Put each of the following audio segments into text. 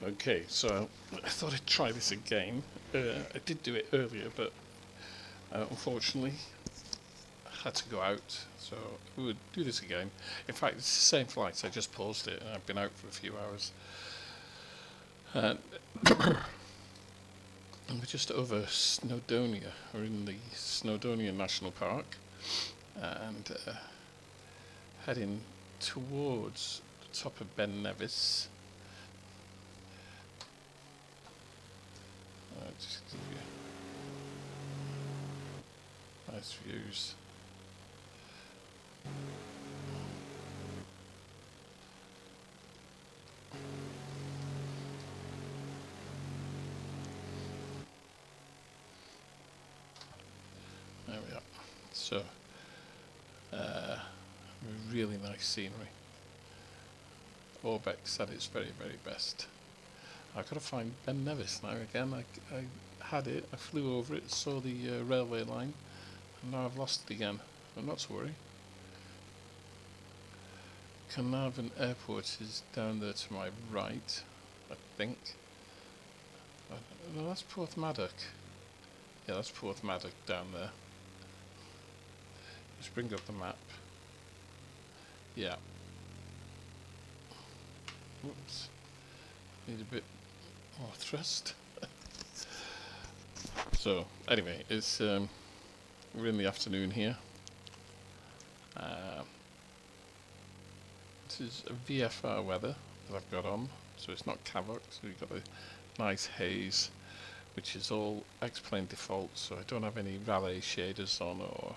Okay, so I thought I'd try this again. I did do it earlier, but unfortunately I had to go out, so we would do this again. In fact, it's the same flight, I just paused it and I've been out for a few hours. And we're just over Snowdonia. We're in the Snowdonia National Park and heading towards the top of Ben Nevis. Just give you nice views. There we are. So, really nice scenery. Orbex at its very, very best. I've got to find Ben Nevis now again. I had it, I flew over it, saw the railway line, and now I've lost it again. But not to worry. Carnarvon Airport is down there to my right, I think. No, that's Porthmadog. Yeah, that's Porthmadog down there. Let's bring up the map. Yeah. Whoops. Need a bit more thrust. So, anyway, it's we're in the afternoon here. This is a VFR weather that I've got on, so it's not Cavoc, so we've got a nice haze, which is all Xplane default, so I don't have any valet shaders on or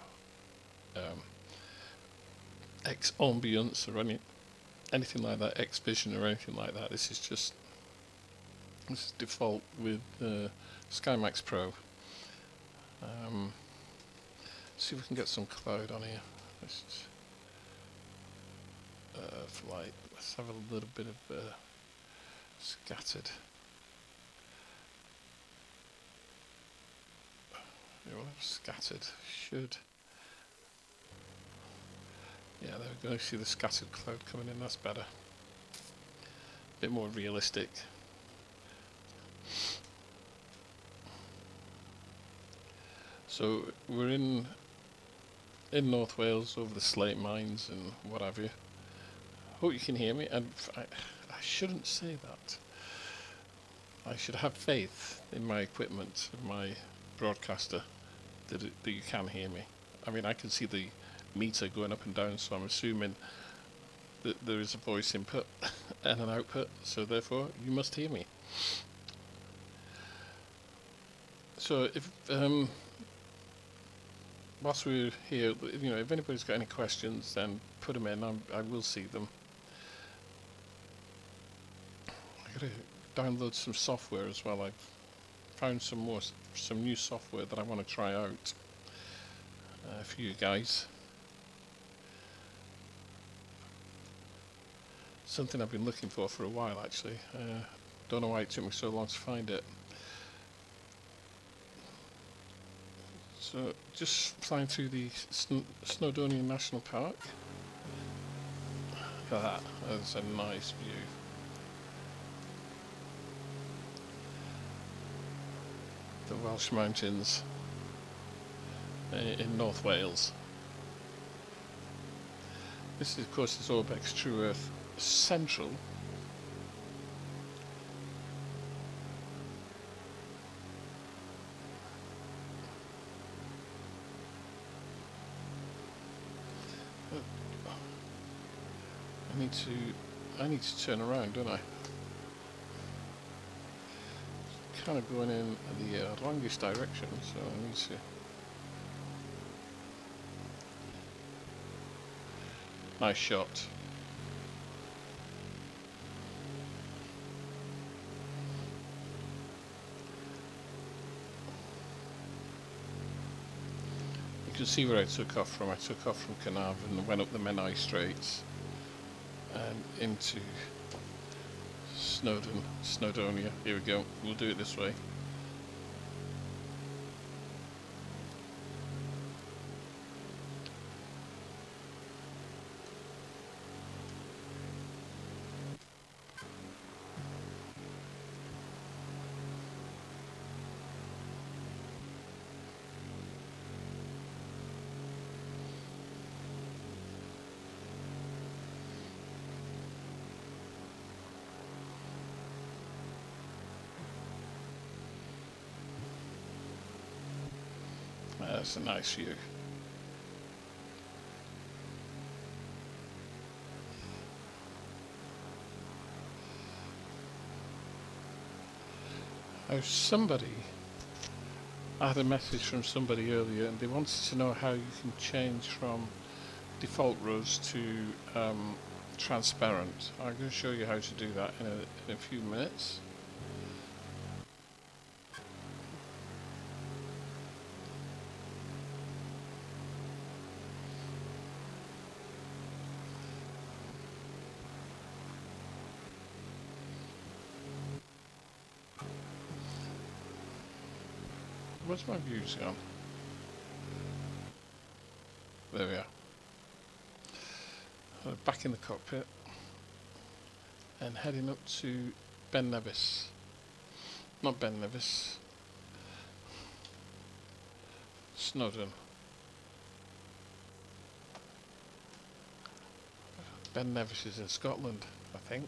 X ambience or anything like that, X vision or anything like that. This is default with SkyMax Pro. See if we can get some cloud on here. Flight. Let's have a little bit of scattered. Yeah, well, scattered should. Yeah, there we go. See the scattered cloud coming in. That's better. A bit more realistic. So we're in North Wales over the slate mines and what have you. Hope you can hear me, and I shouldn't say that. I should have faith in my equipment, my broadcaster, that you can hear me. I mean, I can see the meter going up and down, so I'm assuming that there is a voice input and an output, so therefore you must hear me. So if whilst we're here, you know, if anybody's got any questions, then put them in. I will see them. I gotta download some software as well. I've found some new software that I want to try out for you guys. Something I've been looking for a while, actually. Don't know why it took me so long to find it. So, just flying through the Snowdonia National Park. Look at that. That's a nice view. The Welsh Mountains in North Wales. This, of course, is Orbex True Earth Central. I need to turn around, don't I? Kind of going in the wrongish direction, so I need to. Nice shot. You can see where I took off from. I took off from Carnarvon and went up the Menai Straits and into Snowdonia. Here we go. We'll do it this way. That's a nice view. Oh, I had a message from somebody earlier and they wanted to know how you can change from default rose to transparent. I'm going to show you how to do that in a few minutes. Where's my views gone? There we are. Back in the cockpit and heading up to Ben Nevis. Not Ben Nevis. Snowdon. Ben Nevis is in Scotland, I think.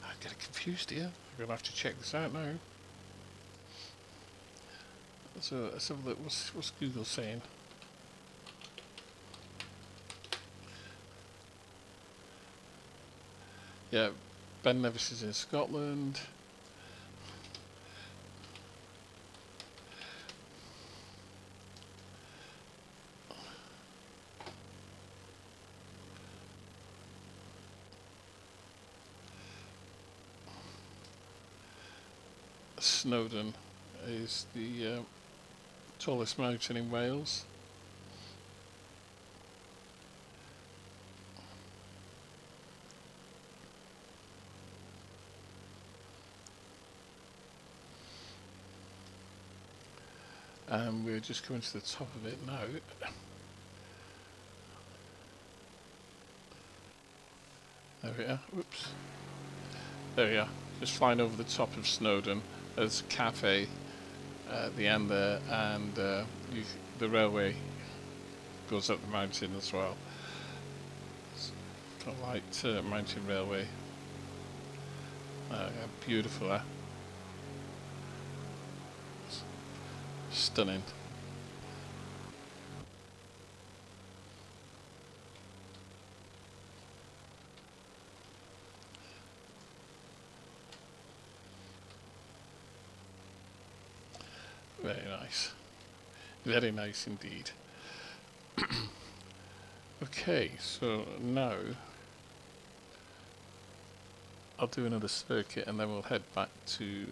I'm getting confused here. I'm going to have to check this out now. So let's have a look. What's Google saying? Yeah, Ben Nevis is in Scotland. Snowdon is the tallest mountain in Wales. And we're just coming to the top of it now. There we are. Whoops. There we are. Just flying over the top of Snowdon. There's a cafe at the end there, and the railway goes up the mountain as well. It's got a light mountain railway. Beautiful, eh? Stunning. Very nice. Very nice indeed. Okay, so now I'll do another circuit and then we'll head back to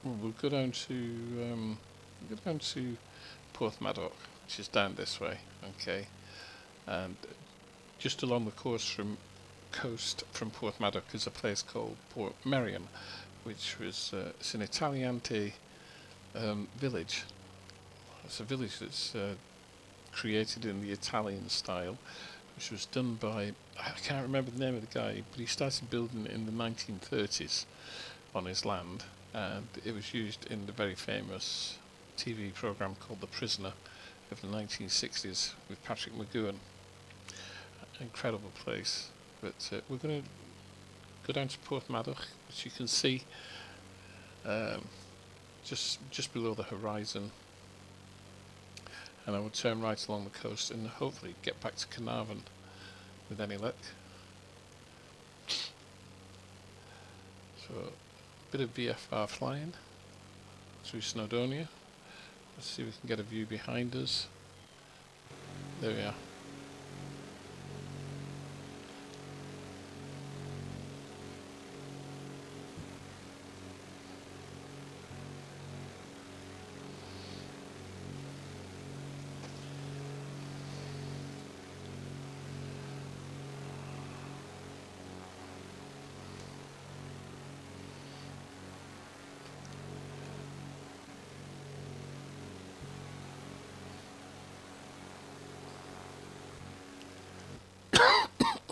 we'll go down to Porthmadog, which is down this way, okay, and just along the coast from Porthmadog is a place called Port Merion, which was it's an Italiante village. It's a village that's created in the Italian style, which was done by, I can't remember the name of the guy, but he started building it in the 1930s on his land, and it was used in the very famous TV programme called The Prisoner of the 1960s with Patrick McGoohan. Incredible place. But we're going to go down to Porthmadog, which you can see just below the horizon, and I will turn right along the coast and hopefully get back to Carnarvon with any luck. So a bit of VFR flying through Snowdonia. Let's see if we can get a view behind us. There we are.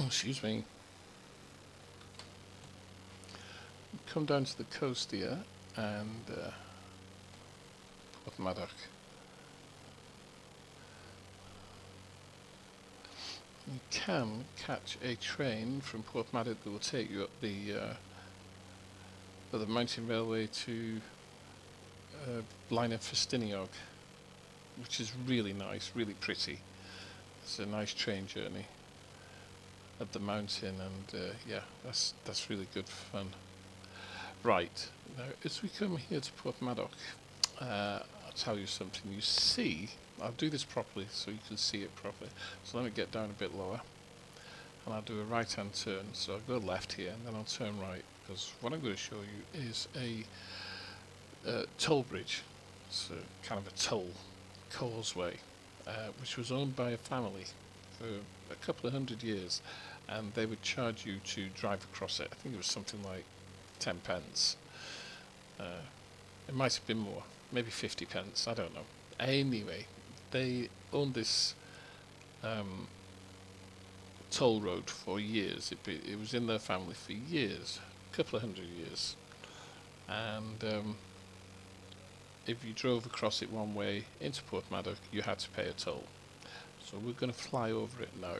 Excuse me. Come down to the coast here and Porthmadog. You can catch a train from Porthmadog that will take you up the mountain railway to Blaen Festiniog, which is really nice, really pretty. It's a nice train journey up the mountain, and yeah, that's really good fun. Right, now as we come here to Porthmadog, I'll tell you something. You see, I'll do this properly so you can see it properly. So let me get down a bit lower, and I'll do a right hand turn. So I'll go left here and then I'll turn right, because what I'm going to show you is a toll bridge. It's kind of a toll causeway, which was owned by a family for a couple of 100 years, and they would charge you to drive across it. I think it was something like 10 pence. It might have been more, maybe 50 pence, I don't know. Anyway, they owned this toll road for years. It was in their family for years, a couple of 100 years, and if you drove across it one way into Porthmadog, you had to pay a toll. So we're going to fly over it now.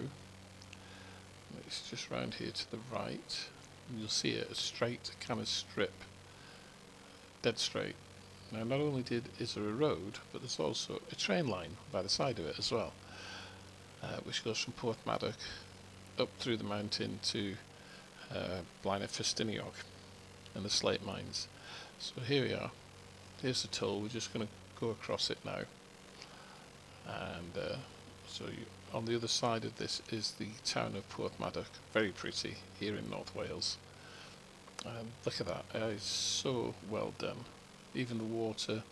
It's just round here to the right, and you'll see it, a straight kind of strip, dead straight. Now not only is there a road, but there's also a train line by the side of it as well, which goes from Porthmadog up through the mountain to Blaen Festiniog and the slate mines. So here we are. Here's the toll. We're just going to go across it now, and so on the other side of this is the town of Porthmadog. Very pretty here in North Wales. Look at that, it's so well done. Even the water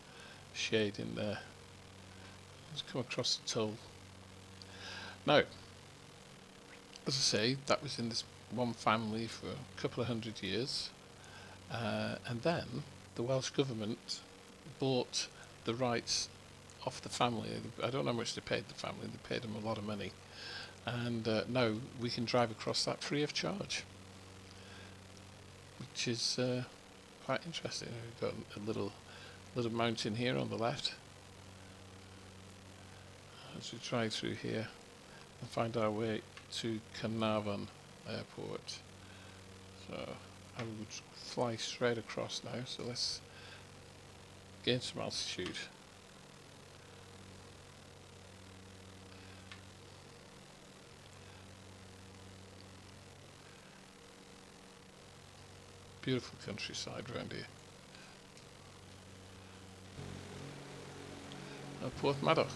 shade in there. Let's come across the toll. Now, as I say, that was in this one family for a couple of 100 years, and then the Welsh Government bought the rights off the family. I don't know how much they paid the family. They paid them a lot of money, and now we can drive across that free of charge, which is quite interesting. We've got a little mountain here on the left as we drive through here and find our way to Carnarvon Airport. So I would fly straight across now, so let's gain some altitude. Beautiful countryside around here. Porthmadog.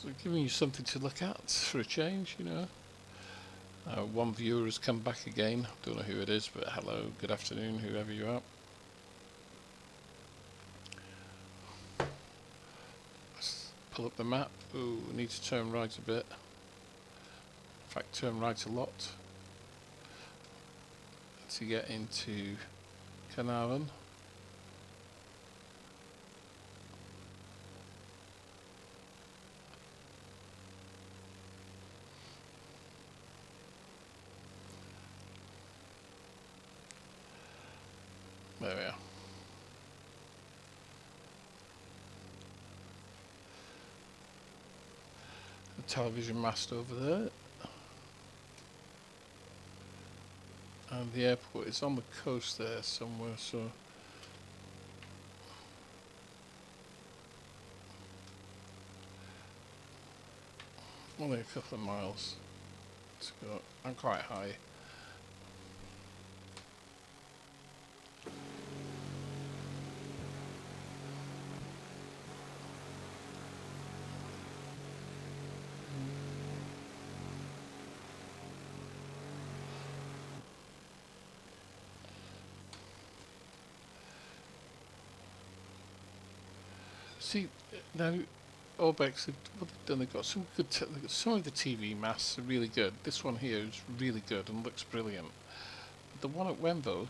So giving you something to look at for a change, you know. One viewer has come back again. Don't know who it is, but hello, good afternoon, whoever you are. Let's pull up the map. Oh, we need to turn right a bit. In fact, turn right a lot to get into Carnarvon. There we are. The television mast over there. And the airport is on the coast there somewhere, so only a couple of miles to go. I'm quite high. See, now Orbex, what they've done, they've got some good, some of the TV masts are really good. This one here is really good and looks brilliant. But the one at Wembo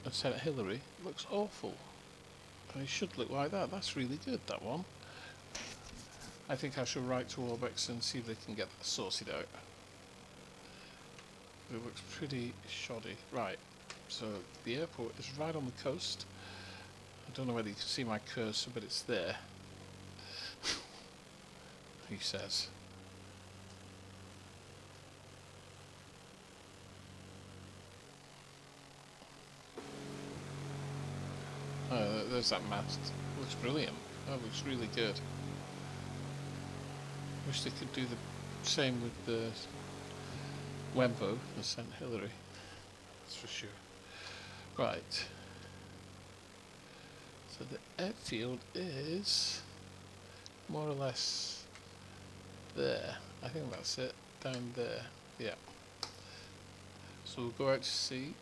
and St Hilary looks awful. And it should look like that. That's really good, that one. I think I shall write to Orbex and see if they can get that sorted out. It looks pretty shoddy. Right, so the airport is right on the coast. I don't know whether you can see my cursor, but it's there. He says. Oh, there's that mast. Looks brilliant. That looks really good. Wish they could do the same with the Wembo, the St. Hilary. That's for sure. Right. So the airfield is more or less there. I think that's it. Down there. Yeah. So we'll go out to sea,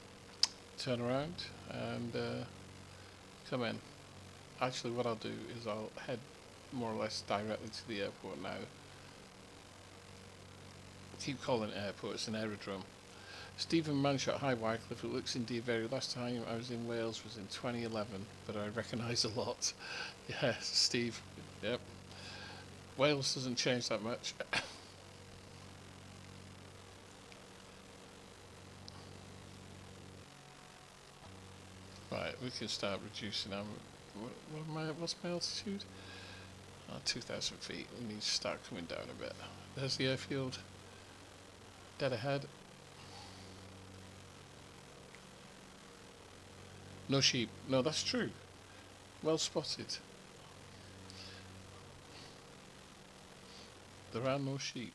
turn around, and come in. Actually, what I'll do is I'll head more or less directly to the airport now. Keep calling it airport, it's an aerodrome. Stephen Manshot, hi Wycliffe, it looks indeed very. Last time I was in Wales was in 2011, but I recognise a lot. Yeah, Steve, yep. Wales doesn't change that much. Right, we can start reducing our... what's my altitude? 2,000 feet. We need to start coming down a bit. There's the airfield. Dead ahead. No sheep. No, that's true. Well spotted. There are no sheep.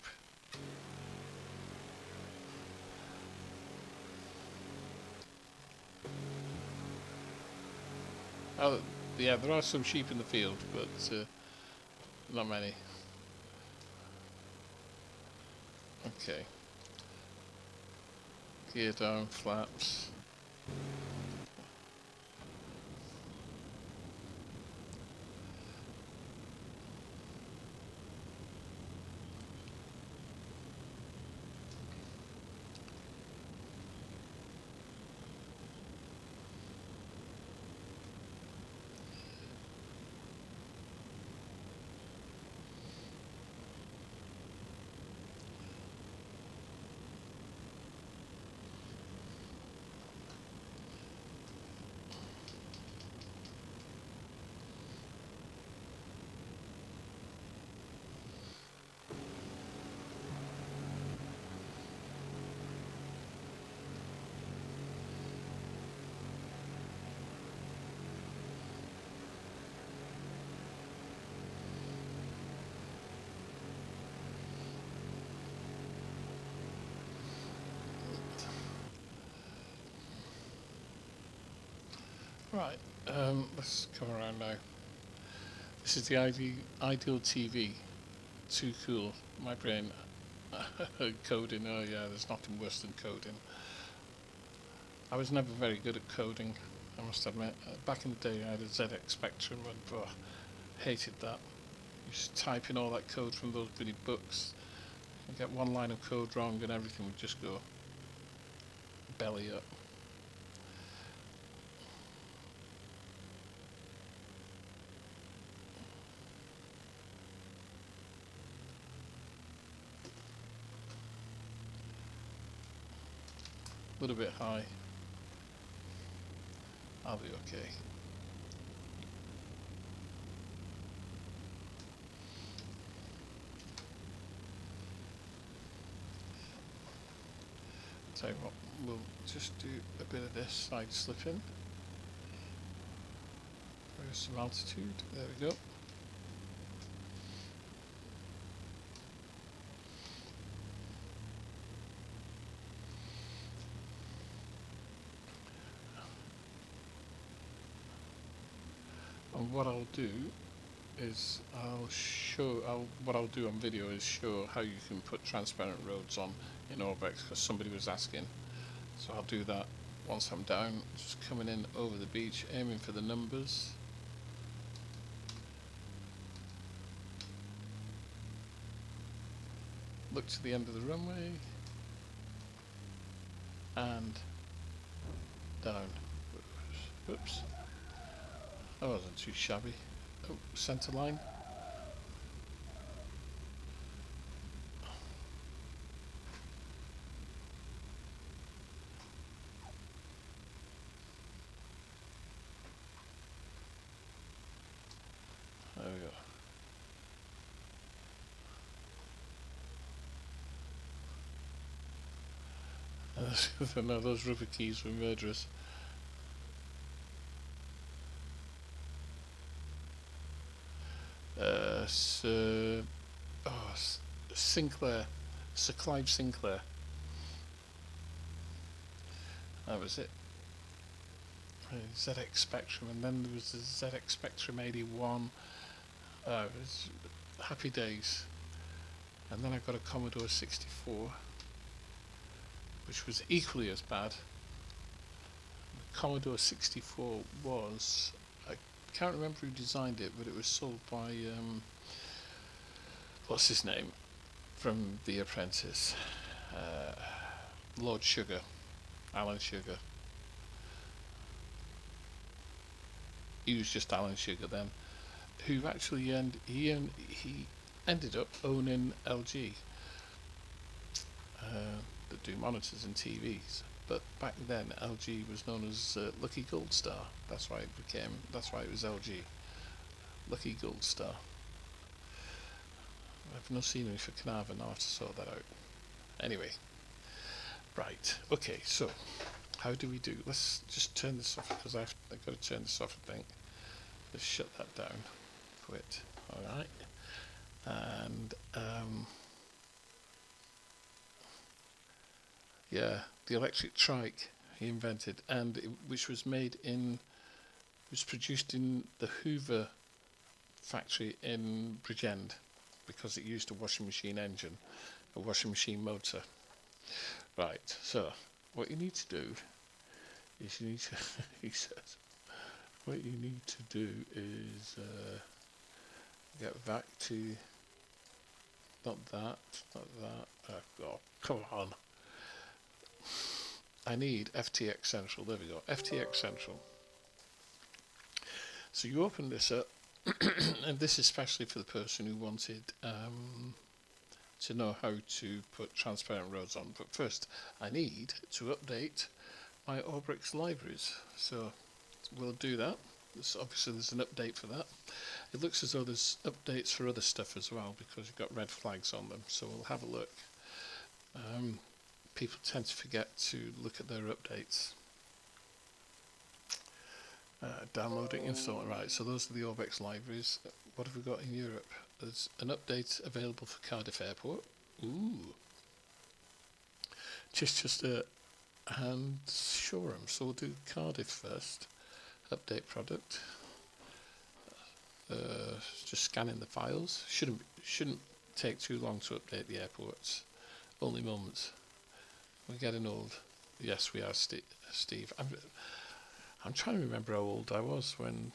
Oh, yeah, there are some sheep in the field, but not many. Okay. Gear down, flaps. Right, let's come around now. This is the ideal TV. Too cool. My brain. Coding, oh yeah, there's nothing worse than coding. I was never very good at coding, I must admit. Back in the day I had a ZX Spectrum and hated that. Just type in all that code from those bloody books. You get one line of code wrong and everything would just go belly up. A little bit high. I'll be okay. Tell you what, we'll just do a bit of this side slipping. There's some altitude. There we go. And what I'll do is what I'll do on video is show how you can put transparent roads on in Orbex, because somebody was asking. So I'll do that once I'm down, just coming in over the beach, aiming for the numbers. Look to the end of the runway and down. Oops. That wasn't too shabby. Oh, centre line. No, those rubber keys were murderous. Sinclair, Sir Clive Sinclair. That was it. ZX Spectrum, and then there was the ZX Spectrum 81. It was happy days. And then I got a Commodore 64, which was equally as bad. The Commodore 64 was, I can't remember who designed it, but it was sold by, what's his name, from The Apprentice, Lord Sugar, Alan Sugar. He was just Alan Sugar then, who actually he ended up owning LG, that do monitors and TVs. But back then LG was known as Lucky Gold Star. That's why it was LG. Lucky Gold Star. I've not seen him for Carnarvon, I'll have to sort that out. Anyway. Right, okay, so how do we do? Let's just turn this off, because I've got to turn this off, I think. Let's shut that down. Quit. Alright. And yeah, the electric trike he invented, and which was produced in the Hoover factory in Bridgend, because it used a washing machine engine, a washing machine motor. Right, so what you need to do is he says, what you need to do is get back to, not that, oh, come on. I need FTX Central, there we go, FTX Central. So you open this up, and this is especially for the person who wanted to know how to put transparent roads on. But first, I need to update my Orbrex libraries. So we'll do that. Obviously there's an update for that. It looks as though there's updates for other stuff as well, because you've got red flags on them. So we'll have a look. People tend to forget to look at their updates. Downloading, installing, right, so those are the Orbrex libraries. What have we got in Europe? There's an update available for Cardiff Airport. Ooh. Chichester and Shoreham. So we'll do Cardiff first. Update product. Just scanning the files. Shouldn't take too long to update the airports. Only moments. We're getting old. Yes, we are, Steve. I'm trying to remember how old I was when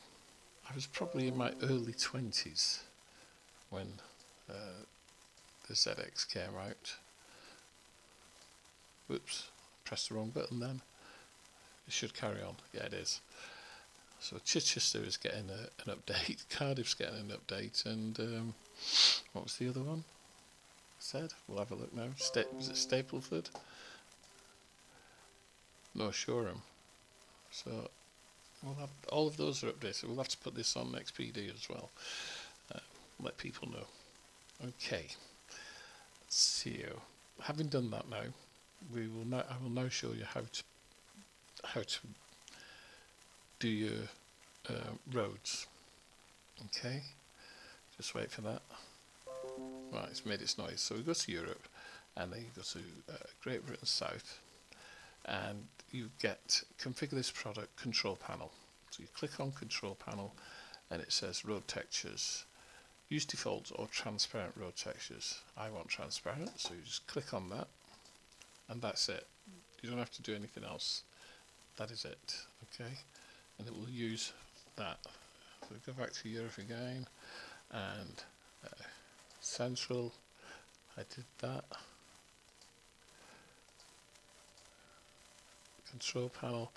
I was probably in my early 20s when the ZX came out. Whoops, pressed the wrong button then. It should carry on. Yeah, it is. So Chichester is getting an update, Cardiff's getting an update, and what was the other one I said? We'll have a look now. Was it Stapleford? No, Shoreham. So we'll have, all of those are updated. We'll have to put this on XPD as well. Let people know. Okay. Let's see. Having done that now, I will now show you how to do your roads. Okay. Just wait for that. Right, it's made its noise. So we go to Europe, and then you go to Great Britain South, and you get configure this product control panel. So you click on control panel, and it says road textures. Use default or transparent road textures. I want transparent, so you just click on that, and that's it. You don't have to do anything else. That is it. Okay, and it will use that. So we go back to Europe again, and Central. I did that. Control panel,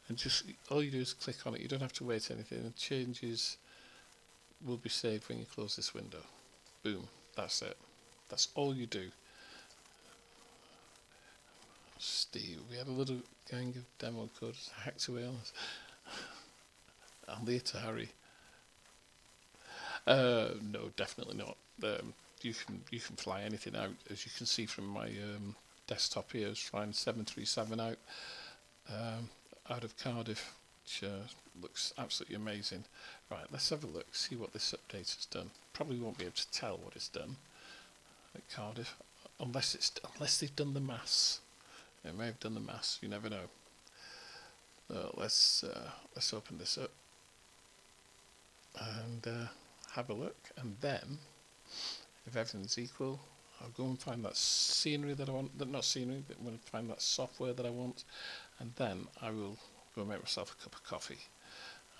and just all you do is click on it. You don't have to wait anything. The changes will be saved when you close this window. Boom, that's it. That's all you do. Steve, we had a little gang of demo codes hacked away on us. I'm there to Harry. No, definitely not. You can fly anything out, as you can see from my desktop here is flying 737 out of Cardiff, which looks absolutely amazing. Right, let's have a look, see what this update has done. Probably won't be able to tell what it's done at Cardiff, unless they've done the maths. They may have done the maths. You never know. Let's open this up and have a look, and then if everything's equal, I'll go and find that scenery that I want. Not scenery, but I'm going to find that software that I want, and then I will go and make myself a cup of coffee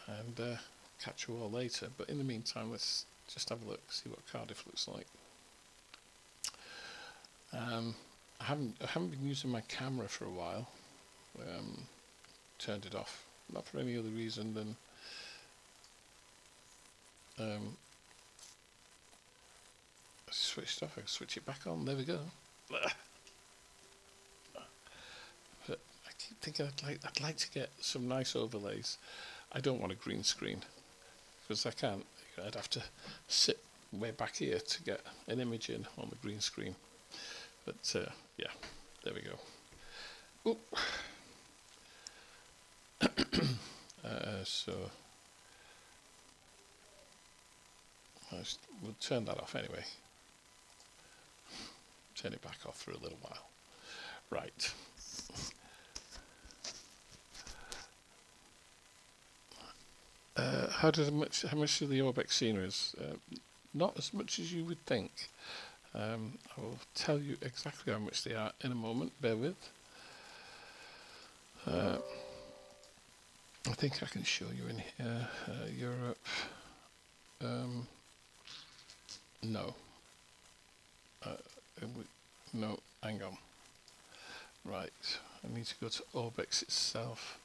and catch you all later. But in the meantime, let's just have a look, see what Cardiff looks like. I haven't been using my camera for a while. Turned it off, not for any other reason than switched off. I can switch it back on. There we go. But I keep thinking I'd like to get some nice overlays. I don't want a green screen because I can't. I'd have to sit way back here to get an image in on the green screen. But yeah, there we go. Ooh. So we'll turn that off anyway. Turn it back off for a little while. Right. How much of the Orbex scenery is? Not as much as you would think. I will tell you exactly how much they are in a moment. Bear with. I think I can show you in here. Europe. No. No, hang on. Right, I need to go to Orbex itself.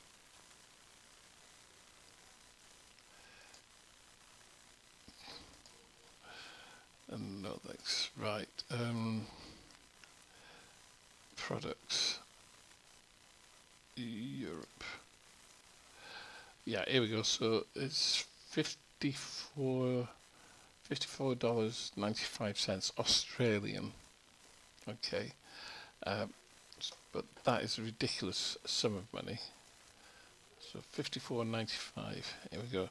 And no thanks. Right. Products. Europe. Yeah, here we go. So it's $54.95 Australian. Okay, but that is a ridiculous sum of money. So $54.95. Here we go.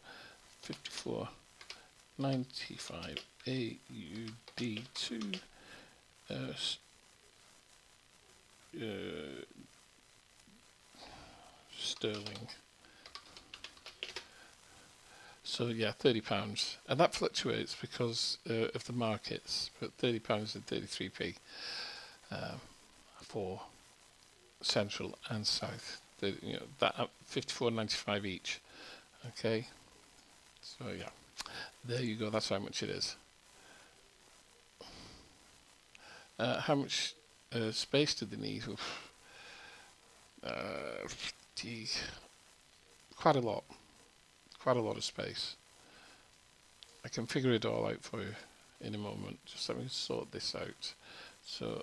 $54.95 AUD to sterling. So yeah, £30, and that fluctuates because of the markets. But £30 and 33p for Central and South. That $54.95 each. Okay, so yeah, there you go. That's how much it is. How much space do they need? Quite a lot. Quite a lot of space. I can figure it all out for you in a moment. Just let me sort this out. So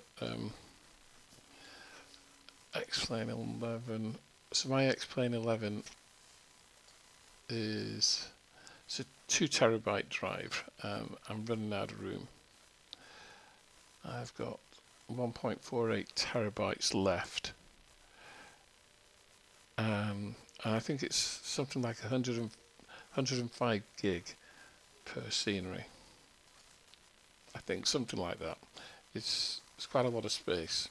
Xplane 11. So my Xplane 11 is it's a 2 terabyte drive. I'm running out of room. I've got 1.48 terabytes left. And I think it's something like 105 gig per scenery. I think something like that. It's quite a lot of space.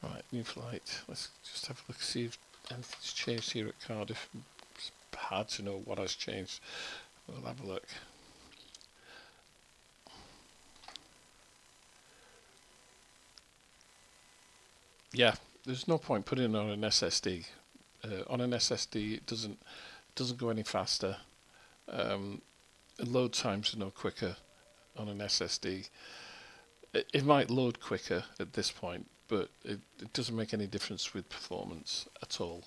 Right, new flight. Let's just have a look, see if anything's changed here at Cardiff. It's hard to know what has changed. We'll have a look. Yeah, there's no point putting it on an SSD. On an SSD, it doesn't go any faster. Load times are no quicker on an SSD. It might load quicker at this point, but it doesn't make any difference with performance at all.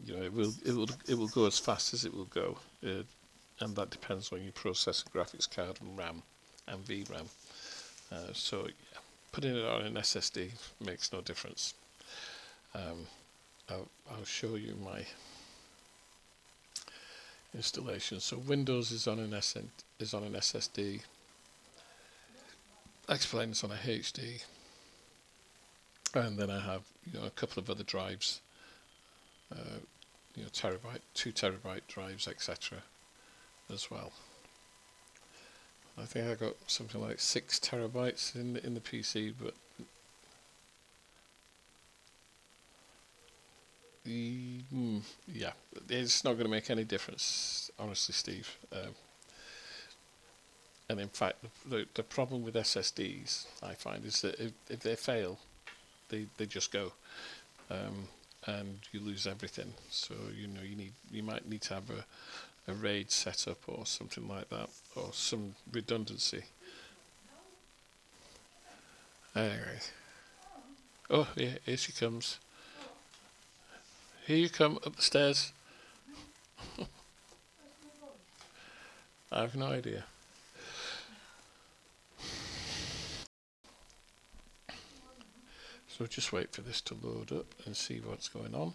It will go as fast as it will go, and that depends on your processor, graphics card, and RAM and VRAM. So yeah, putting it on an SSD makes no difference. I'll show you my installation. So Windows is on an SSD. Xplane is on a HD. and then I have a couple of other drives, terabyte, 2 terabyte drives, etc. as well. I think I got something like 6 terabytes in the PC, but yeah, it's not going to make any difference, honestly, Steve. And in fact, the problem with SSDs, I find, is that if they fail, they just go, and you lose everything. So you might need to have a RAID setup or something like that, or some redundancy. Anyway, oh yeah, here she comes. Here you come up the stairs. I have no idea. So just wait for this to load up and see what's going on.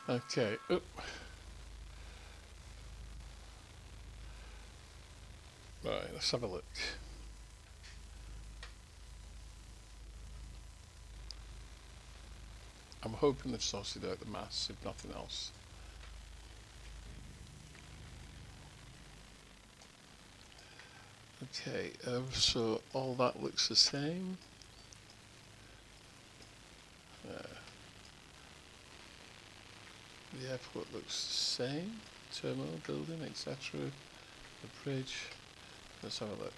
Okay. Oop. Right, let's have a look. I'm hoping they've sorted out the mass, if nothing else. Okay, so all that looks the same. The airport looks the same. Terminal building, etc. The bridge. Let's have a look.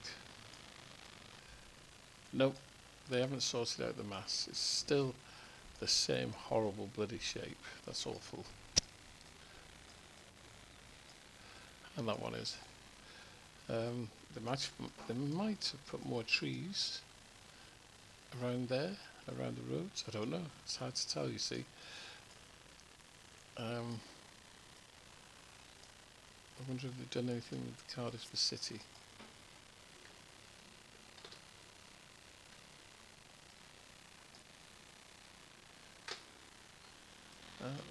Nope, they haven't sorted out the mass. It's still the same horrible bloody shape. That's awful. And that one is. They might have put more trees around there, around the roads. I don't know. It's hard to tell, you see. I wonder if they've done anything with Cardiff the city.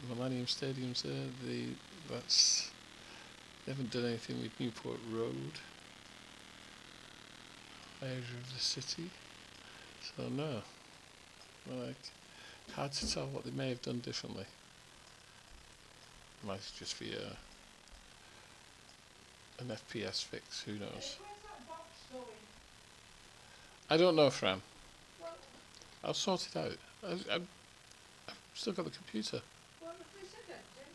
Millennium Stadium's there. They haven't done anything with Newport Road, area of the city. So no, hard to tell what they may have done differently. Might just be an FPS fix. Who knows? Where's that box going? I don't know, Fran. I'll sort it out. I've still got the computer. What if we said that, Tim?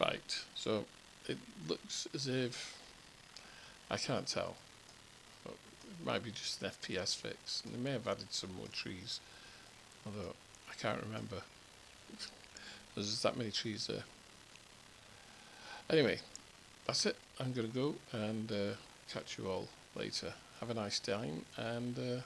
Right, so it looks as if, I can't tell, but it might be just an FPS fix, and they may have added some more trees, although I can't remember. There's that many trees there. Anyway, that's it. I'm going to go and catch you all later. Have a nice time, and